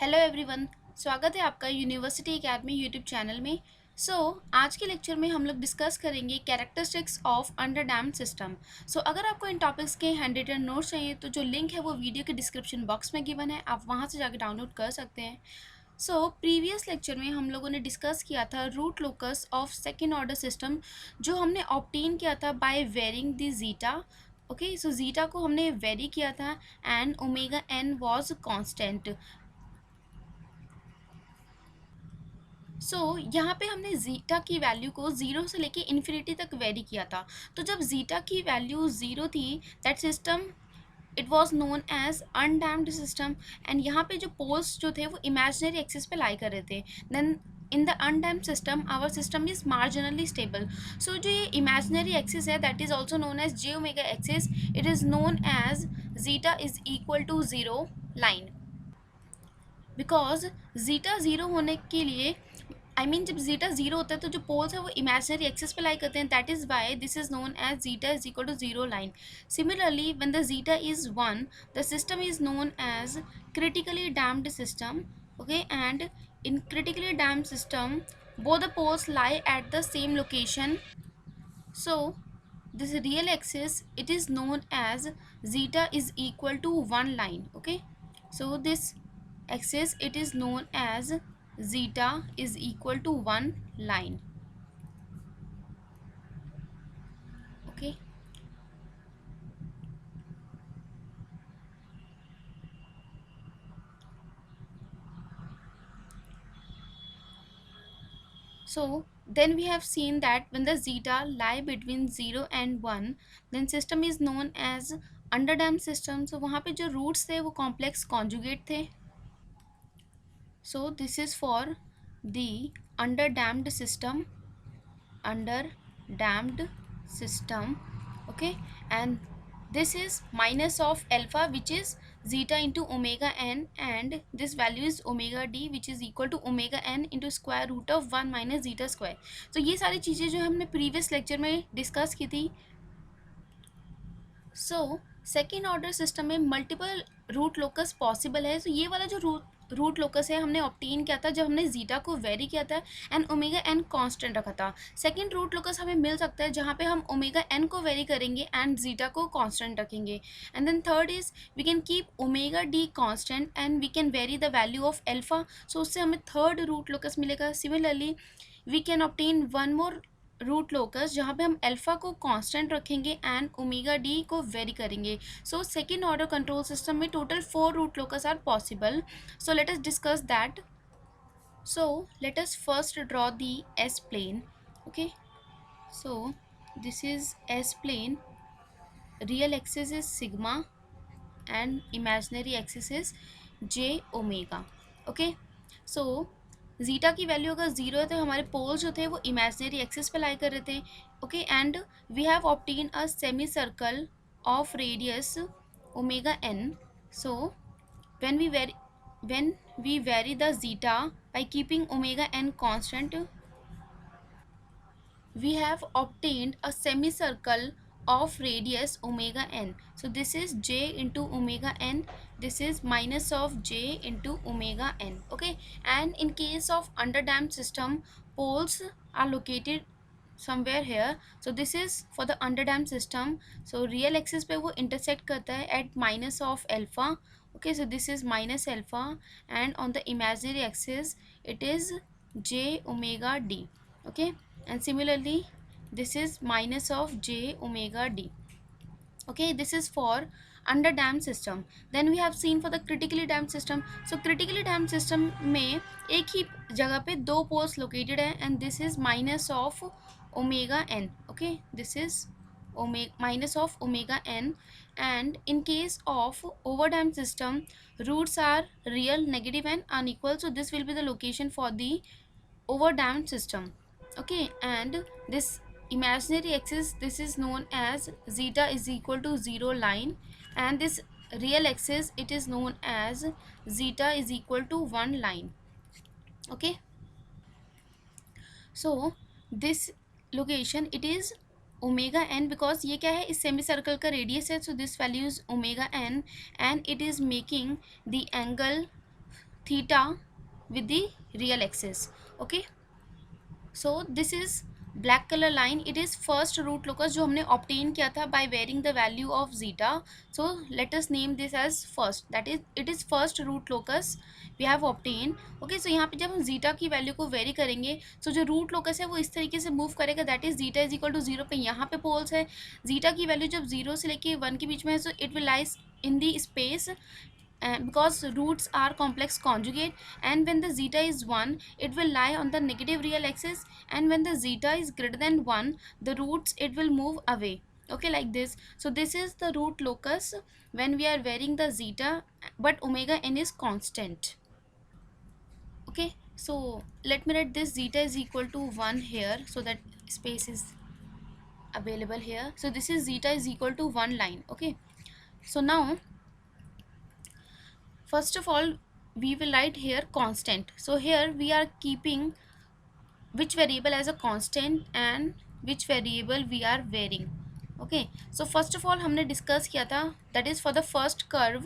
Hello everyone. स्वागत है आपका यूनिवर्सिटी एकेडमी यूट्यूब चैनल में। आज के लेक्चर में हम लोग डिस्कस करेंगे characteristics of under damped system. अगर आपको इन टॉपिक्स के हैंड रिटन नोट्स चाहिए तो जो लिंक है वो वीडियो के डिस्क्रिप्शन बॉक्स में गिवन है, आप वहाँ से जाकर डाउनलोड कर सकते हैं। प्रीवियस लेक्चर में हम लोगों ने डिस्कस किया था root locus of second order system, जो हमने ऑब्टेन किया था by varying the zeta. Okay, so zeta को हमने वेरी किया था and omega n was constant. यहाँ पे हमने जीटा की वैल्यू को ज़ीरो से लेके इन्फिनिटी तक वेरी किया था। तो जब जीटा की वैल्यू ज़ीरो थी, that system it was known as undamped system. And यहाँ पे जो पोल्स जो थे वो इमेजिनरी एक्सिस पे लाई कर रहे थे। Then in the undamped system our system is marginally stable. जो ये इमेजिनरी एक्सिस है that is also known as j omega axis. It is known as zeta is equal to zero line. Because zeta zero होने के लिए जब zeta zero होता है तो जो पोल्स है वो इमेजिनरी एक्सिस पे लाई करते हैं। That is why this is known as zeta is equal to zero line. Similarly when the zeta is one, the system is known as critically damped system. Okay, and in critically damped system both the poles lie at the same location. So this real axis, it is known as zeta is equal to one line. Okay, so this axis, it is known as zeta is equal to one line. Okay, so then we have seen that when the zeta lie between 0 and 1, then system is known as underdamped system. So वहाँ पे जो roots थे वो complex conjugate थे. So this is for the underdamped system. Underdamped system. Okay, and this is minus of alpha, which is zeta into omega n, and this value is omega d, which is equal to omega n into square root of 1 minus zeta square. तो ये सारी चीज़ें जो हमने previous lecture में discuss की थी। Second order system में मल्टीपल रूट लोकस पॉसिबल है। ये वाला जो रूट लोकस है हमने ऑब्टेन किया था जब हमने जीटा को वेरी किया था एंड ओमेगा एन कांस्टेंट रखा था। सेकंड रूट लोकस हमें मिल सकता है जहाँ पे हम ओमेगा एन को वेरी करेंगे एंड जीटा को कांस्टेंट रखेंगे। And then third is we can keep omega d constant and we can vary the value of alpha. उससे हमें थर्ड रूट लोकस मिलेगा। Similarly we can obtain one more root locus जहाँ पे हम alpha को constant रखेंगे and omega d को vary करेंगे। सेकेंड ऑर्डर कंट्रोल सिस्टम में total 4 root locus are possible. Late us discuss that. Let us first draw the s plane. Okay, so this is S plane. Real axis is sigma and imaginary axis is j omega. Okay, so zeta की value अगर zero है तो हमारे poles जो थे वो imaginary axis पे लाई कर रहे थे. Okay, and we have obtain a semi circle of radius omega n. So when we vary the zeta by keeping omega n constant, we have obtained a semicircle of radius omega n. So this is j into omega n, this is minus of j into omega n. Okay, and in case of underdamped system, poles are located somewhere here. So this is for the underdamped system. So real axis पे वो intersect करता है at minus of alpha. Okay, so this is minus alpha, and on the imaginary axis it is j omega d. Okay, and similarly this is minus of j omega d. Okay, this is for under damped system. Then we have seen for the critically damped system. So critically damped system में एक ही जगह पे दो poles located है and this is minus of omega n. Okay, this is minus of omega n, and in case of overdamped system, roots are real, negative and unequal. So this will be the location for the overdamped system. Okay, and this imaginary axis, this is known as zeta is equal to zero line, and this real axis, it is known as zeta is equal to one line. Okay, so this location, it is omega n, because ये क्या है, इस semi circle का radius है. So this value is omega N and it is making the angle theta with the real axis. Okay, so this is black color line, it is first root locus जो हमने obtain किया था by varying the value of zeta. So let us name this as first, that is it is first root locus we have obtained. Okay, so यहाँ पे जब हम zeta की value को वेरी करेंगे, so जो रूट लोकस है वो इस तरीके से मूव करेगा, that is zeta is equal to 0 पे यहाँ पे पोल्स है. zeta की वैल्यू जब 0 से लेके 1 के बीच में है, so it will lies in the space, because roots are complex conjugate, and when the zeta is 1 it will lie on the negative real axis, and when the zeta is greater than 1 the roots it will move away. Okay, like this. So this is the root locus when we are varying the zeta but omega n is constant. Okay, so let me write this zeta is equal to 1 here so that space is available here. So this is zeta is equal to 1 line. Okay, so now first of all we will write here constant. So here we are keeping which variable as a constant and which variable we are varying. Okay, so first of all हमने discuss किया था, that is for the first curve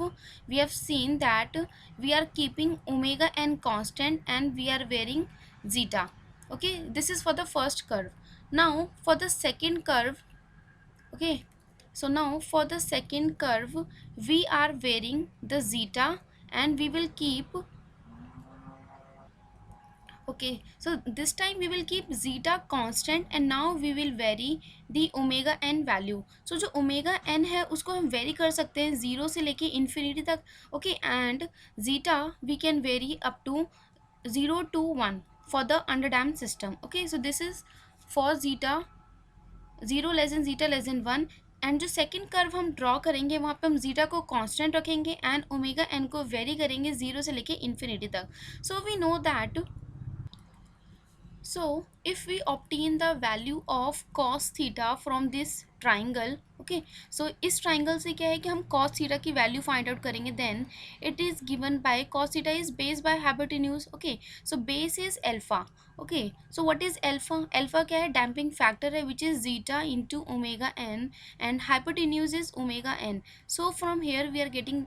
we have seen that we are keeping omega n constant and we are varying zeta. Okay, this is for the first curve. Now for the second curve, okay, so now for the second curve we are varying the zeta and we will keep, okay, so this time we will keep zeta constant and now we will vary the omega n value. So जो omega n है उसको हम vary कर सकते हैं 0 से लेके infinity तक. Okay, and zeta we can vary up to 0 to 1 for the underdamped system. Okay, so this is for zeta 0 less than zeta less than 1. And जो सेकेंड कर्व हम ड्रॉ करेंगे वहाँ पे हम जीटा को कांस्टेंट रखेंगे and omega n को vary करेंगे 0 से लेके इन्फिनिटी तक. So we know that, so if we obtain the value of cos theta from this triangle, okay, so इस triangle से क्या है कि हम cos theta की value find out करेंगे, then it is given by cos theta is base by hypotenuse. Okay, so base is alpha. Okay, so what is alpha? Alpha क्या है? Damping factor है which is zeta into omega n and hypotenuse is omega n. So from here we are getting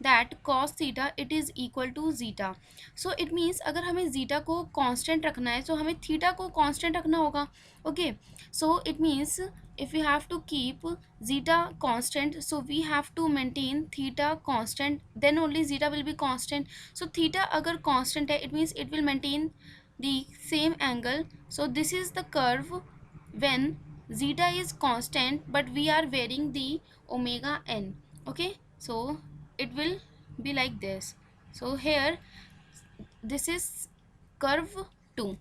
that cos theta it is equal to zeta. So it means अगर हमें zeta को constant रखना है तो हमें theta को constant रखना होगा. Okay, so it means if we have to keep zeta constant, so we have to maintain theta constant, then only zeta will be constant. So theta अगर constant है it means it will maintain the same angle. So this is the curve when zeta is constant but we are varying the omega n. Okay, so it will be like this. So here this is curve 2.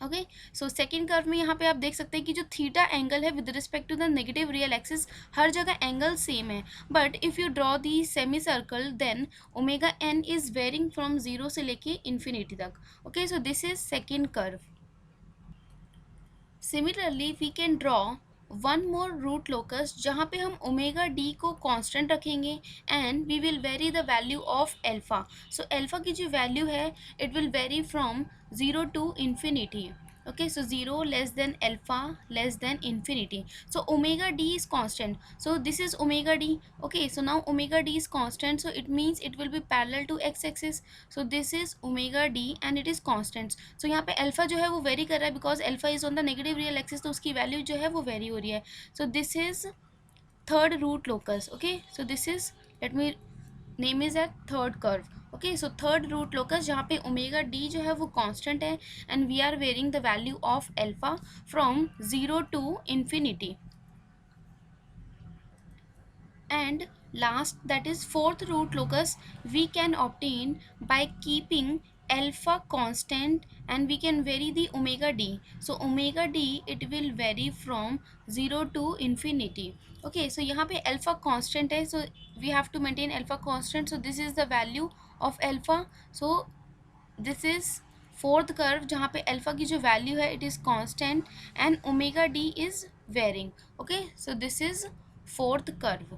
Okay, so second curve में यहाँ पे आप देख सकते हैं कि जो theta angle है with respect to the negative real axis हर जगह एंगल सेम है, but if you draw the semi circle then omega n is varying from 0 से लेके इन्फिनिटी तक. Okay, so this is second curve. Similarly we can draw one more root locus जहाँ पे हम omega d को constant रखेंगे and we will vary the value of alpha. So alpha की जो वैल्यू है it will vary from 0 to infinity. Okay, so 0 less than alpha less than infinity. So omega d is constant, so this is omega d. Okay, so now omega d is constant, so it means it will be parallel to x axis. So this is omega d and it is constant. So यहाँ पे alpha जो है वो vary कर रहा है because alpha is on the negative real axis, तो उसकी value जो है वो vary हो रही है. So this is third root locus. Okay, so this is, let me name is at third curve. Okay, so third root locus जहाँ पे ओमेगा डी जो है वो कांस्टेंट है and we are varying the value of alpha from 0 to infinity. And last, that is fourth root locus we can obtain by keeping alpha constant and we can vary the omega d. So omega d it will vary from 0 to infinity. Okay, so यहाँ पे alpha constant है, so we have to maintain alpha constant. So this is the value of alpha. So this is fourth curve जहाँ पे alpha की जो value है it is constant and omega d is varying. Okay, so this is fourth curve.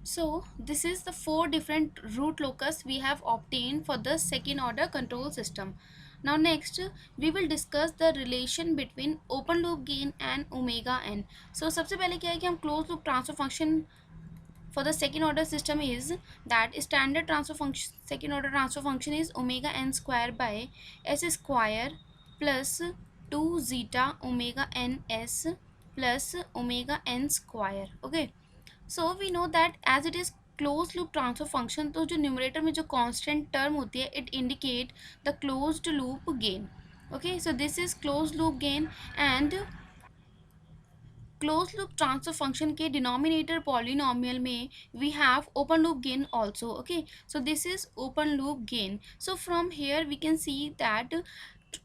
So this is the 4 different root locus we have obtained for the second order control system. Now next we will discuss the relation between open loop gain and omega n. So सबसे पहले क्या है कि हम closed loop transfer function for the second order system is that standard transfer function, second order transfer function is omega n square by s square plus 2 zeta omega n s plus omega n square. Okay, so we know that as it is closed loop transfer function, तो जो numerator में जो constant term होती है it indicate the closed loop gain. Okay, so this is closed loop gain, and close loop transfer function के denominator polynomial में we have open loop gain also. Okay, so this is open loop gain. So from here we can see that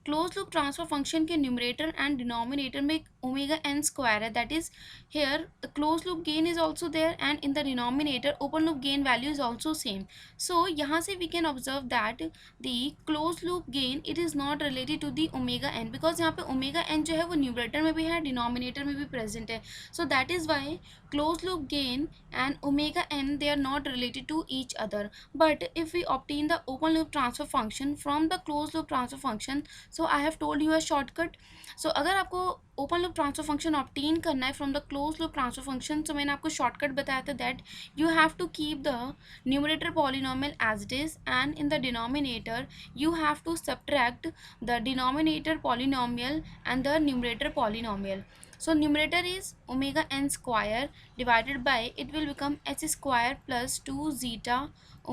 close loop transfer function के numerator and denominator में omega N square है, that is here the close loop gain is also there and in the denominator open loop gain value is also same. So यहाँ से we can observe that the close loop gain it is not related to the omega n, because यहाँ पे omega N जो है वो numerator में भी है, डिनोमिनेटर में भी प्रेजेंट है. So that is why closed loop gain and omega n they are not related to each other. But if we obtain the open loop transfer function from the closed loop transfer function, so I have told you a shortcut. So अगर आपको open loop transfer function obtain करना है from the close loop transfer function, तो मैंने आपको shortcut बताया था that you have to keep the numerator polynomial as it is and in the denominator you have to subtract the denominator polynomial and the numerator polynomial. So numerator is omega n square divided by, it will become h square plus 2 zeta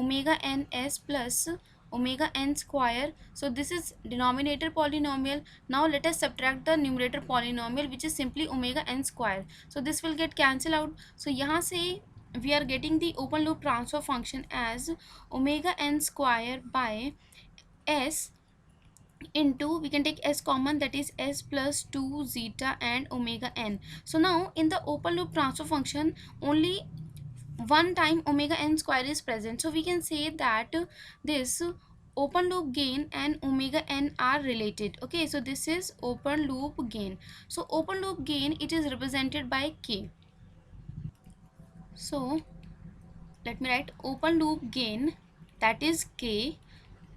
omega n s plus omega n square. So this is denominator polynomial. Now let us subtract the numerator polynomial which is simply omega n square. So this will get cancelled out. So यहाँ से we are getting the open loop transfer function as omega n square by s into, we can take s common, that is s plus 2 zeta and omega n. So now in the open loop transfer function only one time omega n square is present, so we can say that this open loop gain and omega n are related. Okay, so this is open loop gain. So open loop gain, it is represented by k. So let me write open loop gain, that is k,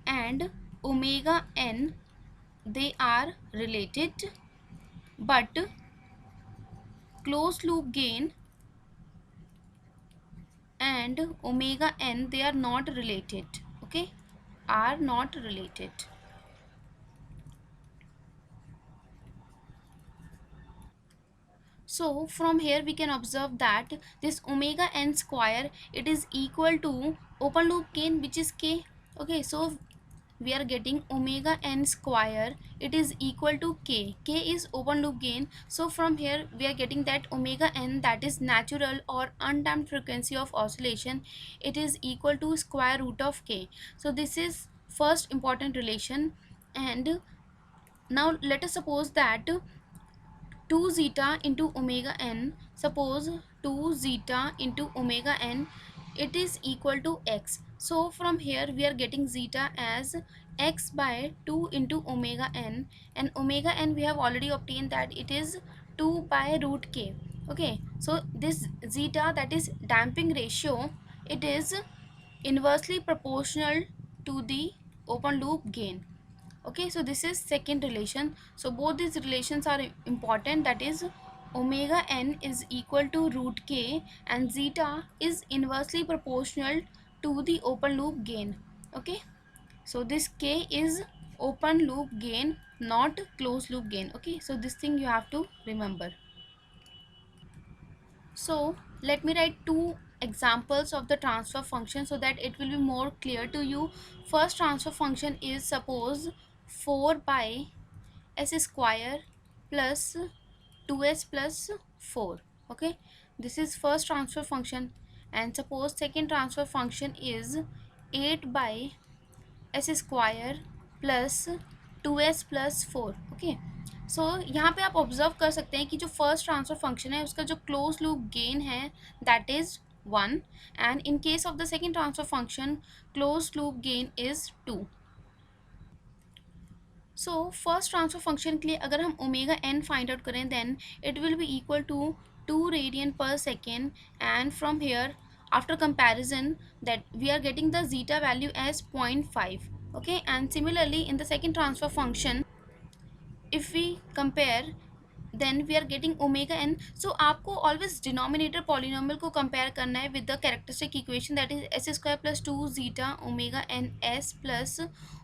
and omega n, they are related, but closed loop gain and omega n, they are not related. Okay, are not related. So from here we can observe that this omega n square, it is equal to open loop gain which is k. Okay, so we are getting omega n square, it is equal to k. K is open loop gain. So from here we are getting that omega n, that is natural or undamped frequency of oscillation, it is equal to square root of k. So this is first important relation. And now let us suppose that 2 zeta into omega n, suppose 2 zeta into omega n, it is equal to x. So from here we are getting zeta as x by 2 into omega n, and omega n we have already obtained that it is 2 by root k. Okay, so this zeta, that is damping ratio, it is inversely proportional to the open loop gain. Okay, so this is second relation. So both these relations are important, that is omega n is equal to root k and zeta is inversely proportional to the open loop gain. Okay, so this k is open loop gain, not closed loop gain. Okay, so this thing you have to remember. So let me write two examples of the transfer function so that it will be more clear to you. First transfer function is, suppose 4 by s square plus 2s plus 4. Okay, this is first transfer function. And suppose second transfer function is 8 by s square plus 2s plus 4. Okay, सो यहाँ पे आप observe कर सकते हैं कि जो first transfer function है उसका जो क्लोज लूप गेन है that is 1, and in case of the second transfer function close loop gain is 2. So first transfer function के लिए अगर हम ओमेगा एन फाइंड आउट करें then it will be equal to 2 radian पर second, and from here after comparison that we are getting the zeta value as 0.5. Okay, and similarly in the second transfer function if we compare then we are getting omega n. So आपको always denominator polynomial को compare करना है with the characteristic equation, that is s square plus 2 zeta omega n s plus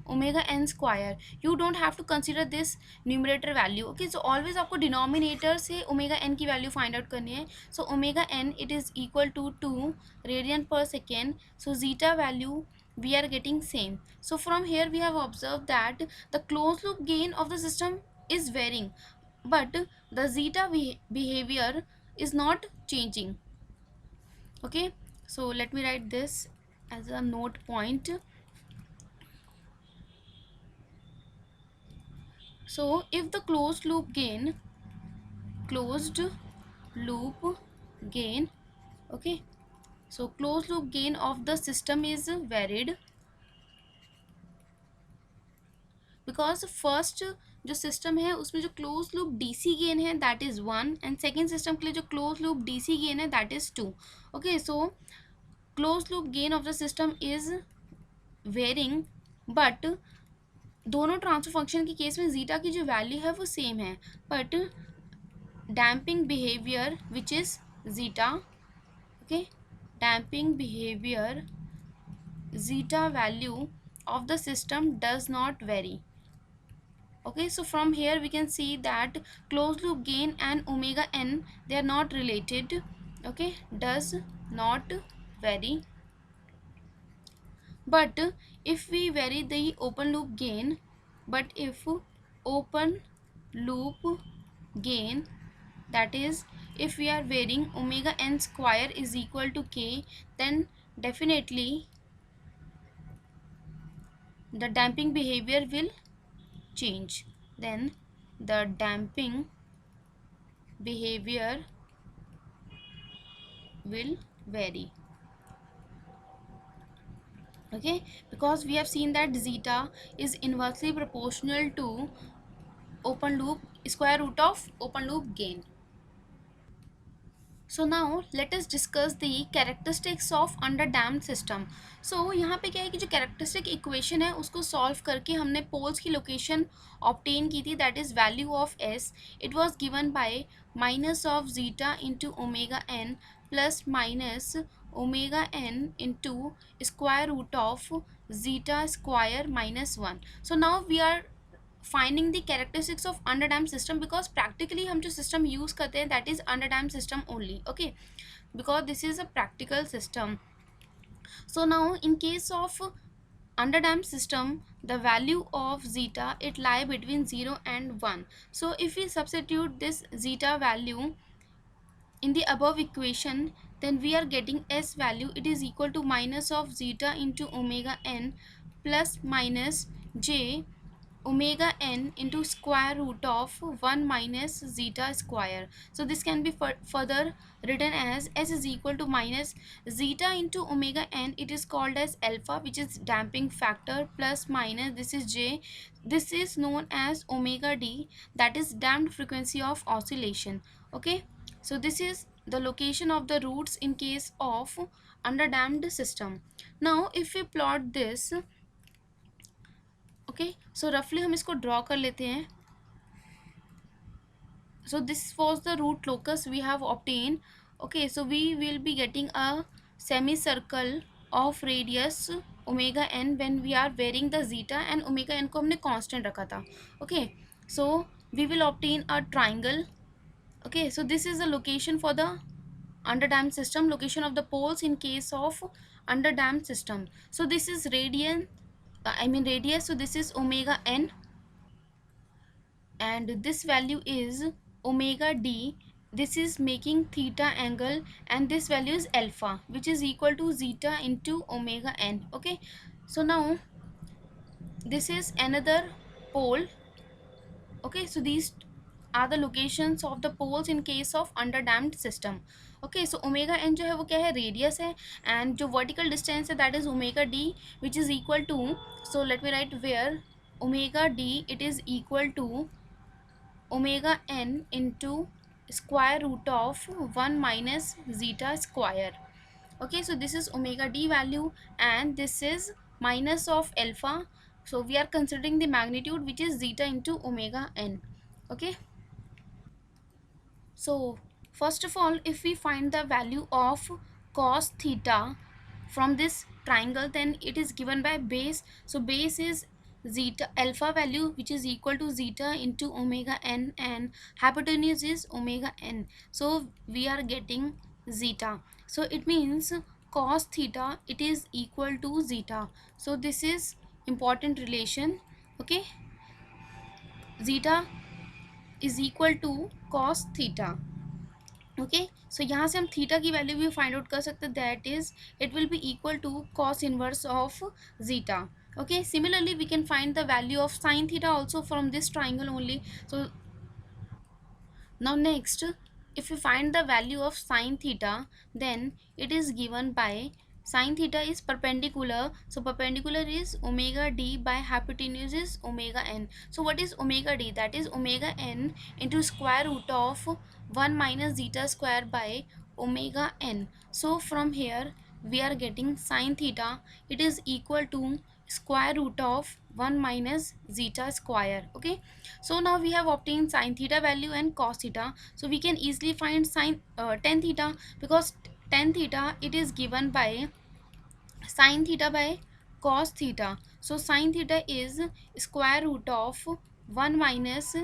omega n square. You don't have to consider this numerator value. Okay, so always आपको denominator से omega n की value find out करनी है. So omega n, it is equal to 2 radian per second. So zeta value we are getting same. So from here we have observed that the closed loop gain of the system is varying, but the zeta behavior is not changing. Okay, so let me write this as a note point. So if the closed loop gain, okay, so closed loop gain of the system is varied, because first जो system है उसमें जो close loop DC gain है that is 1, and second system के लिए जो close loop DC gain है that is 2. Okay, so close loop gain of the system is varying, but दोनों ट्रांसफर फंक्शन के केस में जीटा की जो वैल्यू है वो सेम है, but damping behaviour which is zeta, okay, damping behaviour zeta value of the system does not vary. Okay, so from here we can see that closed loop gain and omega n, they are not related. Okay, does not vary, but if we vary the open loop gain, but if open loop gain, that is if we are varying omega n square is equal to k, then definitely the damping behavior will change. Then the damping behavior will vary. Okay, because we have seen that zeta is inversely proportional to open loop square root of open loop gain. So now let us discuss the characteristics of under damped system. So यहाँ पे क्या है कि जो characteristic equation है उसको solve करके हमने पोल्स की लोकेशन ऑब्टेन की थी, that is value of S. It was given by minus of zeta into omega n plus minus omega n into square root of zeta square minus 1. So now we are finding the characteristics of underdamp system, because practically हम जो system use करते हैं that is underdamp system only. Okay, because this is a practical system. So now in case of underdamped system, the value of zeta, it lie between 0 and 1. So if we substitute this zeta value in the above equation, then we are getting s value, it is equal to minus of zeta into omega n plus minus j omega n into square root of 1 minus zeta square. So this can be further written as s is equal to minus zeta into omega n, it is called as alpha, which is damping factor, plus minus this is j, this is known as omega d, that is damped frequency of oscillation. Okay, so this is the location of the roots in case of underdamped system. Now if we plot this, okay, so रफली हम इसको draw कर लेते हैं. So this was the root locus we have obtain. Okay, so we will be getting a semi circle of radius omega n when we are varying the zeta, and omega n को हमने constant रखा था. Okay, so we will obtain a triangle. Okay, so this is the location for the underdamped system, location of the poles in case of underdamped system. So this is radius, so this is omega n, and this value is omega d, this is making theta angle, and this value is alpha, which is equal to zeta into omega n. Okay, so now this is another pole. Okay, so these are the locations of the poles in case of underdamped system. Okay, so omega n जो है वो क्या है, radius है, and जो vertical distance है that is omega d, which is equal to, so let me write where omega d, it is equal to omega n into square root of 1 minus zeta square. Okay, so this is omega d value, and this is minus of alpha, so we are considering the magnitude which is zeta into omega n. Okay, So first of all, if we find the value of cos theta from this triangle, then it is given by base. So base is zeta alpha value, which is equal to zeta into omega n, and hypotenuse is omega n. So we are getting zeta. So it means cos theta, it is equal to zeta. So this is important relation. Okay, zeta is equal to cos theta. Okay, so यहाँ से हम theta की value भी find out कर सकते हैं, that is it will be equal to cos inverse of zeta. Okay, similarly we can find the value of sin theta also from this triangle only. So now next, if we find the value of sine theta, then it is given by sine theta is perpendicular. So perpendicular is omega d by hypotenuse is omega n. So what is omega d? That is omega n into square root of 1 minus zeta square by omega n. So from here we are getting sine theta, it is equal to square root of 1 minus zeta square. Okay, so now we have obtained sine theta value and cos theta. So we can easily find sine tan theta, because tan theta it is given by sine theta by cos theta. So sine theta is square root of 1 minus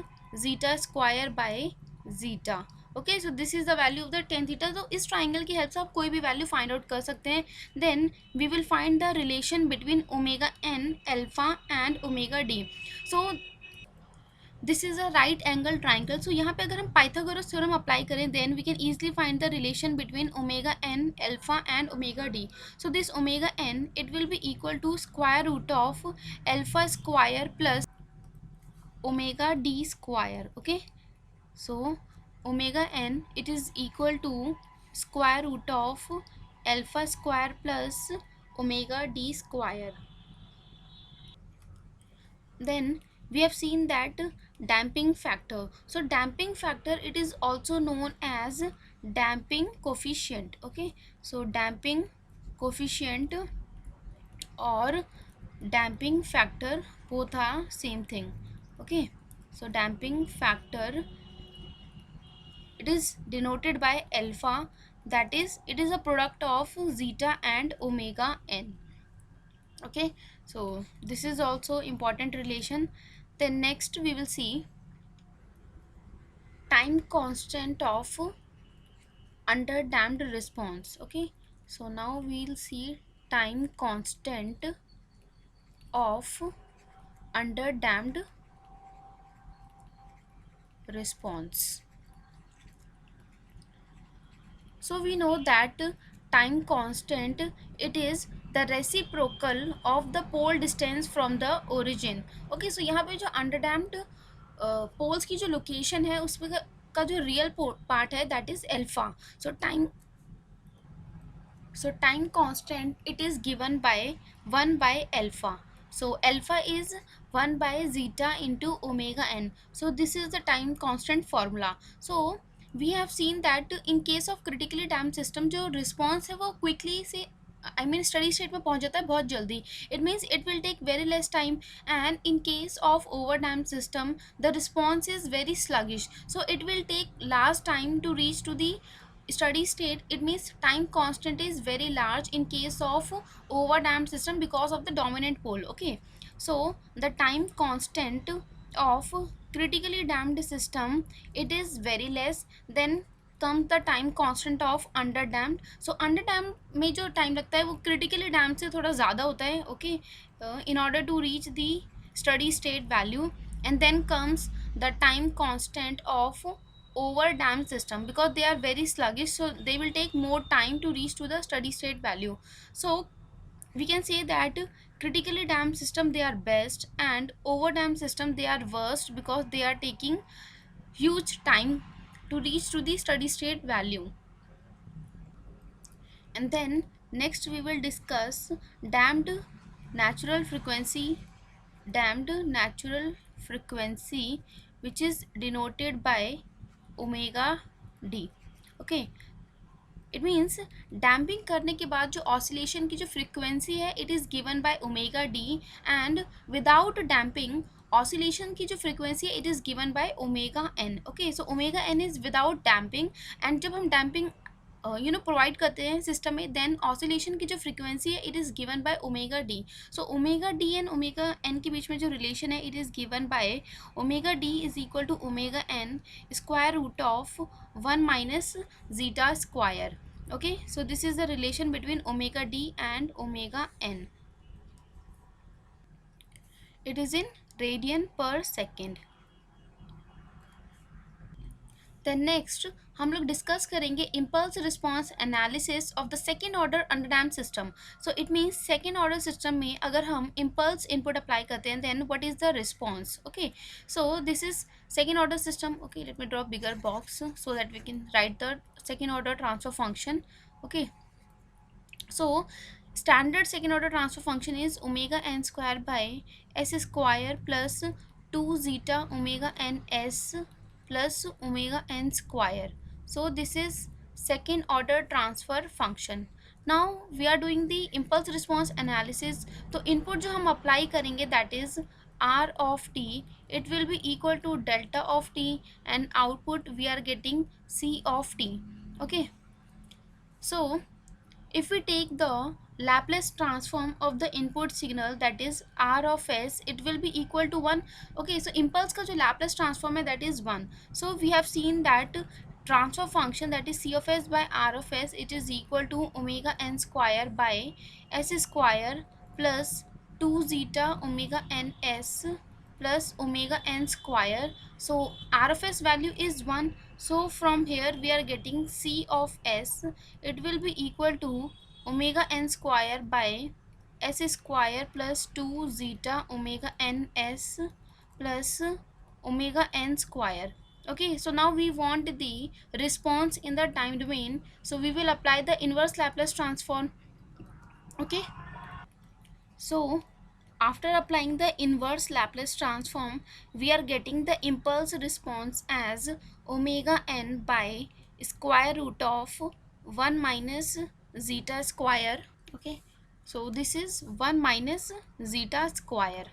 zeta square by zeta. Okay, so this is the value of the tan theta. तो इस triangle की help से आप कोई भी value find out कर सकते हैं. Then we will find the relation between omega n alpha and omega D. So this is a right angle triangle. So यहाँ पे अगर हम पाइथागोरस थ्योरम अप्लाई करें, then we can easily find the relation between omega n alpha and omega D. So this omega N it will be equal to square root of alpha square plus omega D square. Okay, so omega n it is equal to square root of alpha square plus omega d square. Then we have seen that damping factor. So damping factor it is also known as damping coefficient. Okay, so damping coefficient or damping factor both are same thing. Okay, so damping factor it is denoted by alpha, that is it is a product of zeta and omega n. Okay, so this is also important relation. Then next we will see time constant of under damped response. Okay, so now we will see time constant of under damped response. So we know that time constant it is the reciprocal of the pole distance from the origin. Okay, so यहाँ पे जो underdamped poles की जो location है उसमें का जो real part है that is alpha. So time constant it is given by 1 by alpha. So alpha is 1 by zeta into omega n. So this is the time constant formula. So we have seen that in case of critically damped system जो response है वो quickly से steady state में पहुंच जाता है बहुत जल्दी. It means it will take very less time, and in case of over damped system the response is very sluggish. So it will take last time to reach to the steady state. It means time constant is very large in case of over damped system because of the dominant pole. Okay, so the time constant of critically damped system it is very less. Then comes the time constant of under damped. So under damped में जो time लगता है वो critically damped से थोड़ा ज़्यादा होता है. Okay, in order to reach the steady state value. And then comes the time constant of over damped system, because they are very sluggish, so they will take more time to reach to the steady state value. So we can say that critically damped system they are best, and over damped system they are worst, because they are taking huge time to reach to the steady state value. And then next we will discuss damped natural frequency. Damped natural frequency which is denoted by omega d. Okay, it means damping करने के बाद जो oscillation की जो frequency है it is given by omega D, and without damping oscillation की जो frequency है it is given by omega n. Okay, so omega n is without damping, and जब हम डैम्पिंग प्रोवाइड करते हैं सिस्टम में, देन ऑसिलेशन की जो फ्रीक्वेंसी है it is given by omega D. So omega D and omega N के बीच में जो रिलेशन है it is given by omega D is equal to omega N square root of 1 minus zeta square. Okay, so this is the relation between omega d and omega n. It is in radian per second. Then next हम लोग discuss करेंगे impulse response analysis of the second order underdamped system. So it means second order system में अगर हम impulse input apply करते हैं then what is the response. Okay, so this is second order system. Okay, let me draw bigger box so that we can write the second order transfer function. Okay, so standard second order transfer function is omega n square by s square plus 2 zeta omega n s plus omega n square. So this is second order transfer function. Now we are doing the impulse response analysis. तो input जो हम apply करेंगे that is r of t, it will be equal to delta of t, and output we are getting c of t. Okay, so if we take the Laplace transform of the input signal that is r of s, it will be equal to 1. Okay, so impulse का जो Laplace transform है that is 1. So we have seen that transfer function that is c of s by r of s, it is equal to omega n square by s square plus 2 zeta omega n s plus omega n square. So r of s value is 1. So from here we are getting c of s, it will be equal to omega n square by s square plus 2 zeta omega n s plus omega n square. Okay, so now we want the response in the time domain, so we will apply the inverse Laplace transform. Okay, so after applying the inverse Laplace transform, we are getting the impulse response as omega n by square root of 1 minus zeta square. Okay, so this is 1 minus zeta square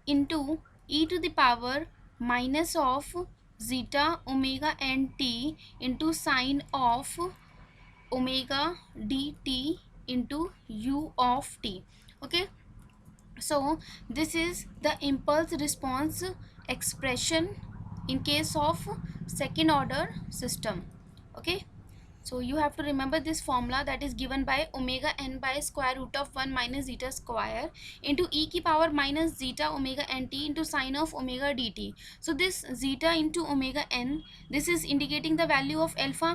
into e to the power minus of zeta omega n t into sine of omega dt into u of t. Okay, so this is the impulse response expression in case of second order system. Okay, so you have to remember this formula that is given by omega n by square root of 1 minus zeta square into e की power minus zeta omega n t into sine of omega dt. So this zeta into omega n, this is indicating the value of alpha.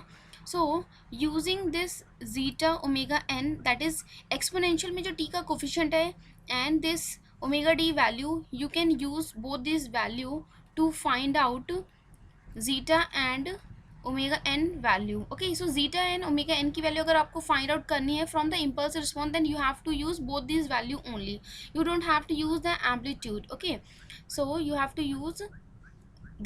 So using this zeta omega n, that is exponential में जो t का coefficient है, and this omega d value, you can use both these value to find out zeta and omega N value. Okay, so zeta and omega N की value अगर आपको find out करनी है from the impulse response, then you have to use both this value only. You don't have to use the amplitude. Okay, so you have to use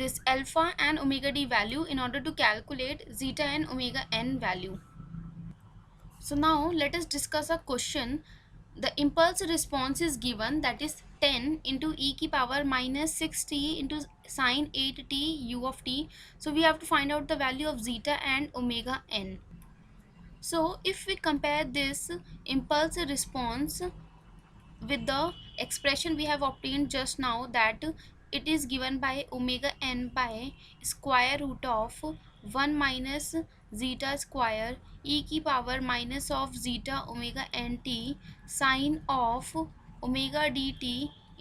this alpha and omega d value in order to calculate zeta and omega n value. So now let us discuss a question. The impulse response is given, that is 10 into e की power minus 6t into sine 8t u of t. So we have to find out the value of zeta and omega n. So if we compare this impulse response with the expression we have obtained just now, that it is given by omega n by square root of 1 minus zeta square e की power minus of zeta omega n t sine of omega dt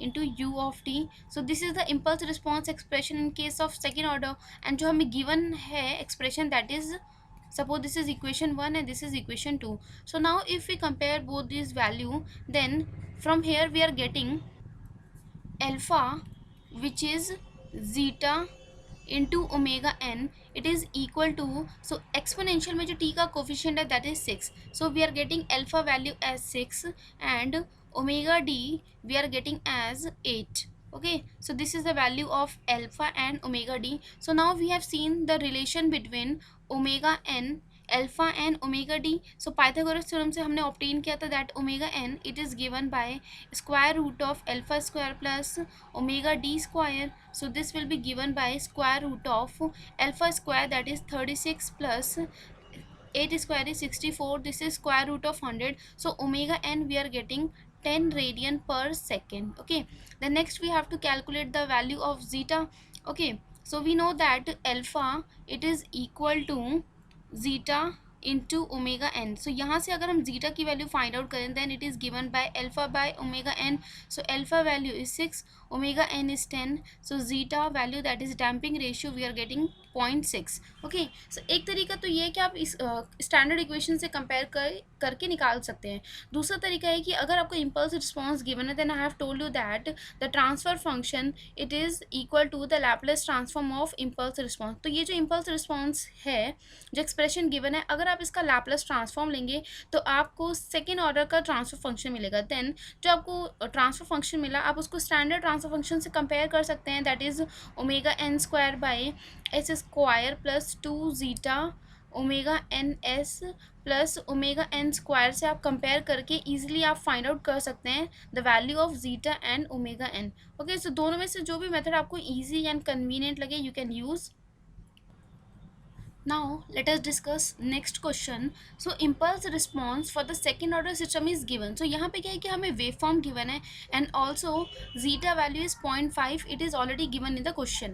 into u of t. So this is the impulse response expression in case of second order, and जो हमें given है expression, that is, suppose this is equation 1 and this is equation 2. So now if we compare both these value, then from here we are getting alpha, which is zeta into omega n, it is equal to, so exponential में जो t का coefficient है that is 6. So we are getting alpha value as 6 and omega d we are getting as 8. Okay, so this is the value of alpha and omega d. So now we have seen the relation between omega n alpha N omega D. So Pythagoras theorem से हमने obtain किया था that omega N it is given by square root of alpha square plus omega D square. So this will be given by square root of alpha square that is 36 plus 8 square is 64. This is square root of 100. So omega n we are getting 10 radian per second. Okay, then next we have to calculate the value of zeta. Okay, so we know that alpha it is equal to zeta into omega n. So यहाँ से अगर हम zeta की value find out करें then it is given by alpha by omega n. So alpha value is 6, omega n is 10. So zeta value that is damping ratio we are getting 0.6. Okay, सो एक तरीका तो ये है कि आप इस स्टैंडर्ड इक्वेशन से कंपेयर करके निकाल सकते हैं. दूसरा तरीका है कि अगर आपको इम्पल्स रिस्पॉन्स गिवन है then I have told you that the transfer function it is equal to the Laplace transform of impulse response. तो ये जो इम्पल्स रिस्पॉन्स है, जो एक्सप्रेशन गिवन है, अगर आप इसका लैपलेस ट्रांसफॉर्म लेंगे तो आपको सेकेंड ऑर्डर का ट्रांसफर फंक्शन मिलेगा. देन जो आपको ट्रांसफर फंक्शन मिला आप उसको स्टैंडर्ड ट्रांसफर फंक्शन से कंपेयर कर सकते हैं, that is omega N square by S square plus 2 zeta omega N S plus omega N square से आप कंपेयर करके ईजिली आप फाइंड आउट कर सकते हैं the value of zeta and omega n. Okay, so दोनों में से जो भी मेथड आपको ईजी एंड कन्वीनियंट लगे you can use. Now let us discuss next question. So impulse response for the second order system is given. So यहाँ पे क्या है कि हमें waveform given है and also zeta value is 0.5. It is already given in the question.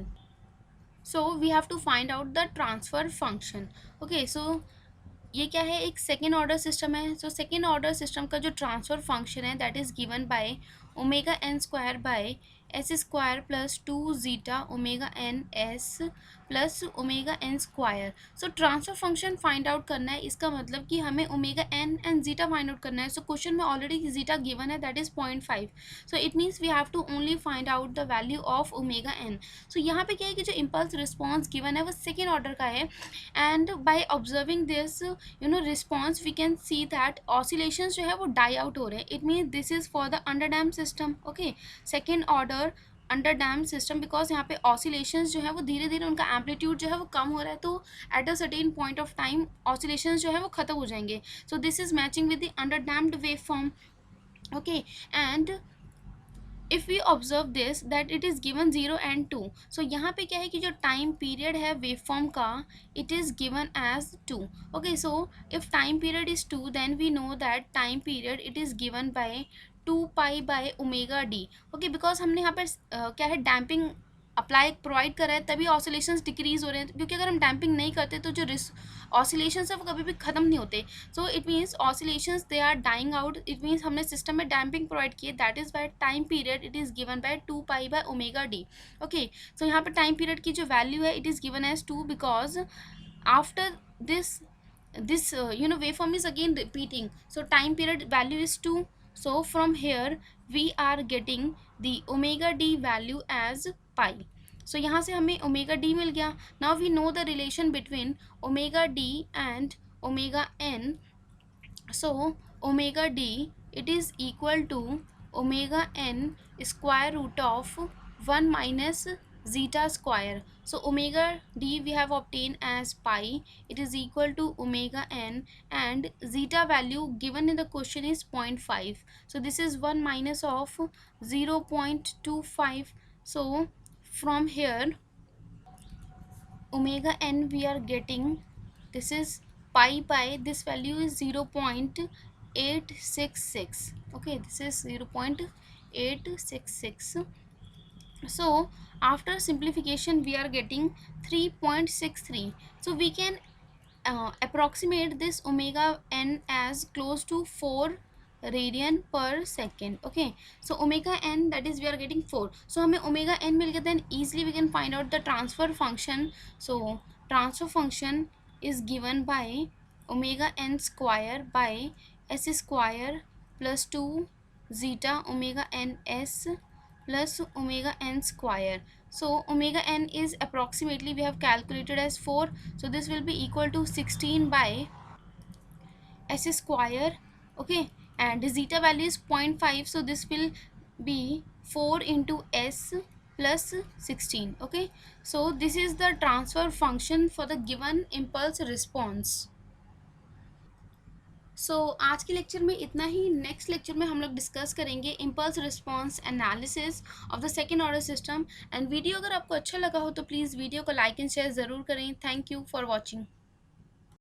So we have to find out the transfer function. Okay, so ये क्या है, एक सेकेंड ऑर्डर सिस्टम है. सो सेकेंड ऑर्डर सिस्टम का जो transfer function है that is given by omega N square by S square plus 2 zeta omega N S plus omega N square. So transfer function find out करना है, इसका मतलब कि हमें omega N and zeta find out करना है. So question में already zeta given है that is 0.5. So it means we have to only find out the value of omega n. सो यहाँ पे क्या है कि जो इम्पल्स रिस्पॉन्स गिवन है वो सेकेंड ऑर्डर का है and by observing this response we can see that oscillations जो है वो डाई आउट हो रहे हैं. It mean this is for the under damped system. Okay, second order under damped system, because यहाँ पे ऑसिलेशंस जो है वो धीरे धीरे उनका एम्पलीट्यूड जो है वो कम हो रहा है, तो at a certain point of time oscillations जो है वो खत्म हो जाएंगे. So this is matching with the under damped wave form. Okay, and if we observe this that it is given 0 and 2. So यहाँ पे क्या है कि जो टाइम पीरियड है वेव फॉर्म का it is given as 2. Okay, so if time period is 2 then we know that time period it is given by 2 pi by omega d. Okay, because हमने यहाँ पर क्या है डैम्पिंग अप्लाई प्रोवाइड करा है तभी oscillations decrease हो रहे हैं, क्योंकि अगर हम डैम्पिंग नहीं करते तो जो ऑसिलेशंस है वो कभी भी ख़त्म नहीं होते. So it means oscillations they are dying out. It means हमने सिस्टम में डैम्पिंग प्रोवाइड की है, that is by time period it is given by 2 pi by omega d. Okay, so यहाँ पर टाइम पीरियड की जो वैल्यू है it is given as 2 because after this waveform is again repeating, so time period value is 2. So from here we are getting the omega d value as pi. So यहाँ से हमें omega d मिल गया. Now we know the relation between omega d and omega n. So omega d it is equal to omega n square root of 1 minus zeta square. So omega d we have obtained as pi, it is equal to omega n, and zeta value given in the question is 0.5. So this is 1 minus of 0.25. So from here omega n we are getting, this is pi by this value is 0.866. okay, this is 0.866. So after simplification we are getting 3.63. So we can approximate this omega n as close to 4 radian per second. Okay, so omega n that is we are getting 4. So हमें omega n मिल गया, then easily we can find out the transfer function. So transfer function is given by omega n square by s square plus 2 zeta omega n s plus omega n square. So omega n is approximately we have calculated as 4. So this will be equal to 16 by s square. Okay, and zeta value is 0.5. So this will be 4 into s plus 16. Okay, so this is the transfer function for the given impulse response. आज के lecture में इतना ही। Next lecture में हम लोग discuss करेंगे impulse response analysis of the second order system. And video अगर आपको अच्छा लगा हो तो प्लीज़ वीडियो को लाइक एंड शेयर ज़रूर करें। Thank you for watching.